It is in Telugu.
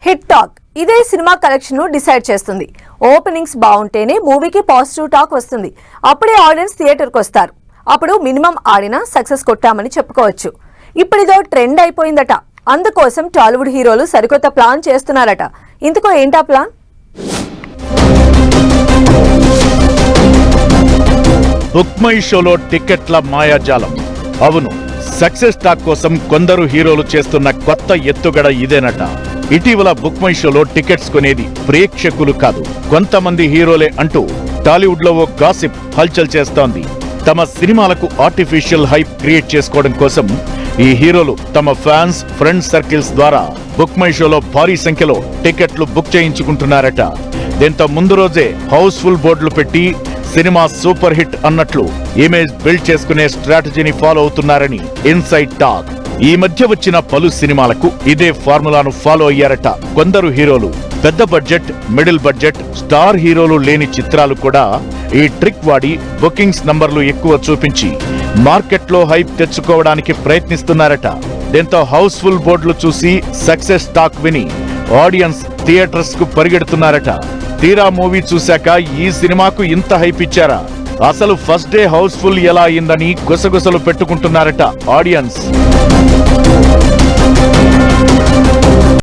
హిట్ టాక్ ఇదే సినిమా కలెక్షన్ ను డిసైడ్ చేస్తుంది. ఓపెనింగ్స్ బాగుంటేనే మూవీకి పాజిటివ్ టాక్ వస్తుంది. అప్పుడే ఆడియన్స్ థియేటర్ కు వస్తారు. అప్పుడు మినిమం ఆడినా సక్సెస్ కొట్టామని చెప్పుకోవచ్చు. ఇప్పుడిదో ట్రెండ్ అయిపోయిందట. అందుకోసం టాలీవుడ్ హీరోలు సరికొత్త ప్లాన్ చేస్తున్నారట. ఇందుకో ఏంటా ప్లాన్? బుక్ మై షోలో టికెట్ల మాయాజాలం. అవును, సక్సెస్ టాక్ కోసం కొందరు హీరోలు చేస్తున్న కొత్త ఎత్తుగడ ఇదేనట. ఇటీవల బుక్ మై షోలో టికెట్స్ కొనేది ప్రేక్షకులు కాదు, కొంతమంది హీరోలే అంటూ టాలీవుడ్ లో ఓ గాసిప్ హల్చల్ చేస్తోంది. తమ సినిమాలకు ఆర్టిఫిషియల్ హైప్ క్రియేట్ చేసుకోవడం కోసం ఈ హీరోలు తమ ఫ్యాన్స్, ఫ్రెండ్ సర్కిల్స్ ద్వారా బుక్ మై షోలో భారీ సంఖ్యలో టికెట్లు బుక్ చేయించుకుంటున్నారట. దీంతో ముందు రోజే హౌస్ఫుల్ బోర్డులు పెట్టి సినిమా సూపర్ హిట్ అన్నట్లు ఇమేజ్ బిల్డ్ చేసుకునే స్ట్రాటజీని ఫాలో అవుతున్నారని ఇన్సైడ్ టాక్. ఈ మధ్య వచ్చిన పలు సినిమాలకు ఇదే ఫార్ములాను ఫాలో అయ్యారట కొందరు హీరోలు. పెద్ద బడ్జెట్, మిడిల్ బడ్జెట్, స్టార్ హీరోలు లేని చిత్రాలు కూడా ఈ ట్రిక్ వాడి బుకింగ్స్ నంబర్లు ఎక్కువ చూపించి మార్కెట్లో హైప్ తెచ్చుకోవడానికి ప్రయత్నిస్తున్నారట. దీంతో హౌస్ఫుల్ బోర్డులు చూసి సక్సెస్ టాక్ విని ఆడియన్స్ థియేటర్స్ కు పరిగెడుతున్నారట. తీరా మూవీ చూశాక ఈ సినిమాకు ఇంత హైప్ ఇచ్చారా, అసలు ఫస్ట్ డే హౌస్ఫుల్ ఎలా అయిందని గుసగుసలు పెట్టుకుంటున్నారట ఆడియన్స్.